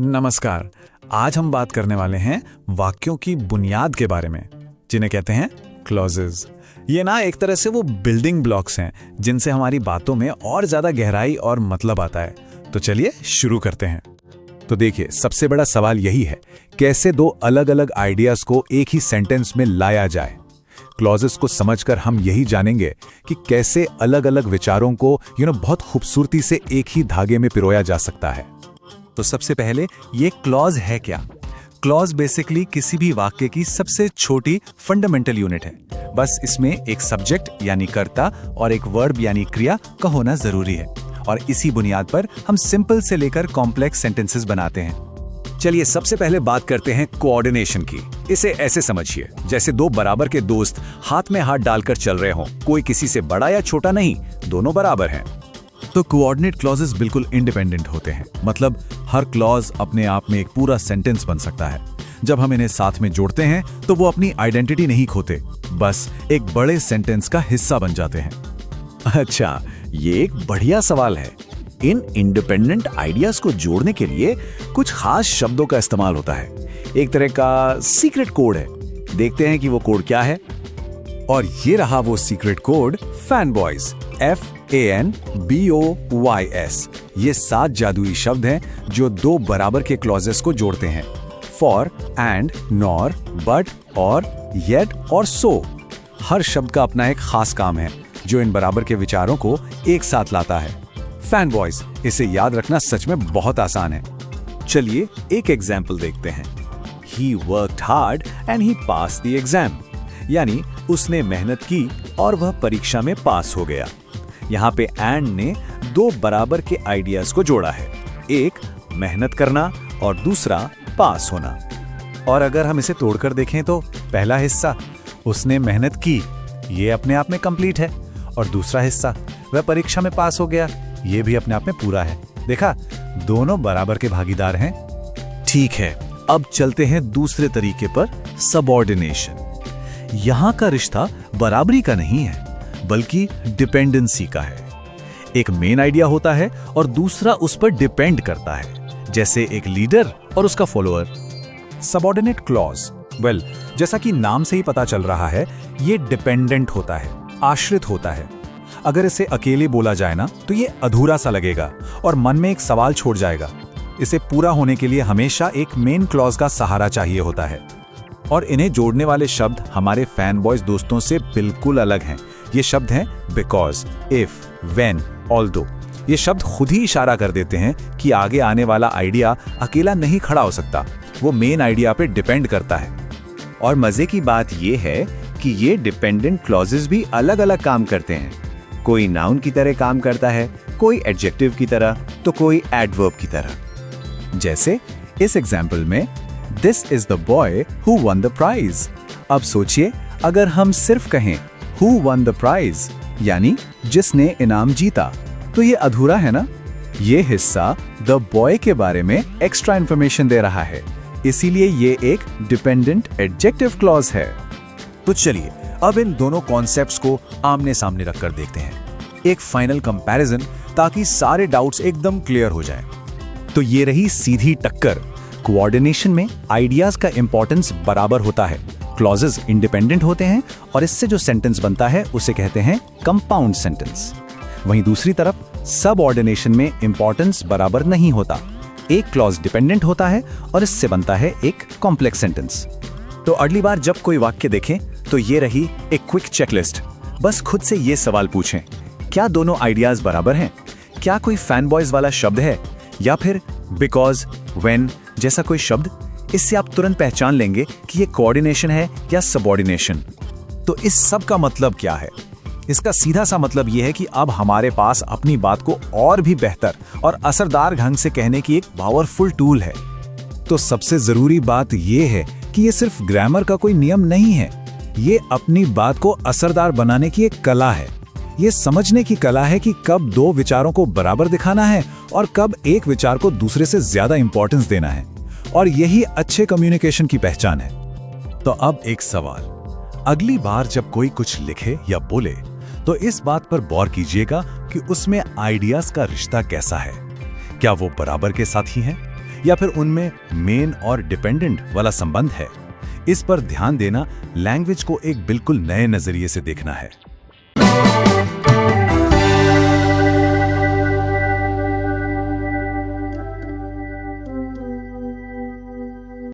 नमस्कार। आज हम बात करने वाले हैं वाक्यों की बुनियाद के बारे में, जिन्हें कहते हैं क्लॉजेज। ये ना एक तरह से वो बिल्डिंग ब्लॉक्स हैं जिनसे हमारी बातों में और ज्यादा गहराई और मतलब आता है। तो चलिए शुरू करते हैं। तो देखिए, सबसे बड़ा सवाल यही है, कैसे दो अलग अलग आइडियाज को एक ही सेंटेंस में लाया जाए। क्लॉजेस को समझकर हम यही जानेंगे कि कैसे अलग अलग विचारों को बहुत खूबसूरती से एक ही धागे में पिरोया जा सकता है। तो सबसे पहले ये क्लॉज है क्या? क्लॉज बेसिकली किसी भी वाक्य की सबसे छोटी फंडामेंटल यूनिट है। बस इसमें एक सब्जेक्ट यानी कर्ता और एक वर्ब यानी क्रिया का होना जरूरी है, और इसी बुनियाद पर हम सिंपल से लेकर कॉम्प्लेक्स सेंटेंसेस बनाते हैं। चलिए सबसे पहले बात करते हैं कोऑर्डिनेशन की। इसे ऐसे समझिए, जैसे दो बराबर के दोस्त हाथ में हाथ डालकर चल रहे हों। कोई किसी से बड़ा या छोटा नहीं, दोनों बराबर हैं। तो कोऑर्डिनेट क्लॉजेस बिल्कुल इंडिपेंडेंट होते हैं, मतलब हर क्लॉज अपने आप में एक पूरा सेंटेंस बन सकता है। जब हम इन्हें साथ में जोड़ते हैं तो वो अपनी आइडेंटिटी नहीं खोते, बस एक बड़े सेंटेंस का हिस्सा बन जाते हैं। अच्छा, ये एक बढ़िया सवाल है। इन इंडिपेंडेंट आइडियाज को जोड़ने के लिए कुछ खास शब्दों का इस्तेमाल होता है, एक तरह का सीक्रेट कोड है। देखते हैं कि वो कोड क्या है। और ये रहा वो सीक्रेट कोड, फैनबॉयज, FANBOYS। ये 7 जादुई शब्द हैं जो दो बराबर के क्लॉजेस को जोड़ते हैं। फॉर, एंड, नॉर, बट, और, येट और सो। हर शब्द का अपना एक खास काम है जो इन बराबर के विचारों को एक साथ लाता है। फैनबॉयज, इसे याद रखना सच में बहुत आसान है। चलिए एक एग्जाम्पल देखते हैं। He worked hard and he passed the exam। यानी उसने मेहनत की और वह परीक्षा में पास हो गया। यहाँ पे एंड ने दो बराबर के आइडियाज को जोड़ा है, एक मेहनत करना और दूसरा पास होना। और अगर हम इसे तोड़कर देखें तो पहला हिस्सा, उसने मेहनत की, ये अपने आप में कंप्लीट है, और दूसरा हिस्सा, वह परीक्षा में पास हो गया, ये भी अपने आप में पूरा है। देखा, दोनों बराबर के भागीदार हैं। ठीक है, अब चलते हैं दूसरे तरीके पर, सबऑर्डिनेशन। यहाँ का रिश्ता बराबरी का नहीं है, बल्कि डिपेंडेंसी का है। एक मेन आइडिया होता है और दूसरा उस पर डिपेंड करता है, जैसे एक लीडर और उसका फॉलोअर। सबऑर्डिनेट क्लॉज, जैसा कि नाम से ही पता चल रहा है, ये डिपेंडेंट होता है, आश्रित होता है। अगर इसे अकेले बोला जाए ना तो ये अधूरा सा लगेगा और मन में एक सवाल छोड़ जाएगा। इसे पूरा होने के लिए हमेशा एक मेन क्लॉज का सहारा चाहिए होता है। और इन्हें जोड़ने वाले शब्द हमारे फैन बॉयज दोस्तों से बिल्कुल अलग हैं। ये शब्द हैं बिकॉज, इफ, व्हेन, ऑल्दो। ये शब्द खुद ही इशारा कर देते हैं कि आगे आने वाला आइडिया अकेला नहीं खड़ा हो सकता, वो मेन आइडिया पे डिपेंड करता है। और मजे की बात ये है कि ये डिपेंडेंट क्लॉजेस भी अलग अलग काम करते हैं। कोई नाउन की तरह काम करता है, कोई एडजेक्टिव की तरह, तो कोई एडवर्ब की तरह। जैसे इस एग्जाम्पल में, this is the boy who won the prize. अब सोचिए, अगर हम सिर्फ कहें हु वन द प्राइज, यानी जिसने इनाम जीता, तो ये अधूरा है ना। ये हिस्सा द बॉय के बारे में एक्स्ट्रा इंफॉर्मेशन दे रहा है, इसीलिए ये एक डिपेंडेंट एडजेक्टिव क्लॉज है। तो चलिए अब इन दोनों कॉन्सेप्ट्स को आमने सामने रखकर देखते हैं, एक फाइनल कंपैरिजन, ताकि सारे डाउट्स एकदम क्लियर हो जाएं। तो ये रही सीधी टक्कर। कोऑर्डिनेशन में आइडियाज का इंपॉर्टेंस बराबर होता है, क्लॉजेस इंडिपेंडेंट होते हैं, और इससे जो सेंटेंस बनता है उसे कहते हैं कंपाउंड सेंटेंस। वहीं दूसरी तरफ सबऑर्डिनेशन में इंपॉर्टेंस बराबर नहीं होता, एक क्लॉज डिपेंडेंट होता है और इससे बनता है एक कॉम्प्लेक्स सेंटेंस। तो अगली बार जब कोई वाक्य देखें तो ये रही एक क्विक चेकलिस्ट। बस खुद से ये सवाल पूछें, क्या दोनों आइडियाज बराबर हैं? क्या कोई फैन बॉयज वाला शब्द है, या फिर बिकॉज, व्हेन जैसा कोई शब्द? इससे आप तुरंत पहचान लेंगे कि ये कोऑर्डिनेशन है या सबऑर्डिनेशन। तो इस सब का मतलब क्या है? इसका सीधा सा मतलब यह है कि अब हमारे पास अपनी बात को और भी बेहतर और असरदार ढंग से कहने की एक पावरफुल टूल है। तो सबसे जरूरी बात यह है कि ये सिर्फ ग्रामर का कोई नियम नहीं है, ये अपनी बात को असरदार बनाने की एक कला है। ये समझने की कला है कि कब दो विचारों को बराबर दिखाना है और कब एक विचार को दूसरे से ज्यादा इंपॉर्टेंस देना है, और यही अच्छे कम्युनिकेशन की पहचान है। तो अब एक सवाल, अगली बार जब कोई कुछ लिखे या बोले तो इस बात पर गौर कीजिएगा कि उसमें आइडियाज का रिश्ता कैसा है। क्या वो बराबर के साथी हैं या फिर उनमें मेन और डिपेंडेंट वाला संबंध है? इस पर ध्यान देना लैंग्वेज को एक बिल्कुल नए नजरिए से देखना है।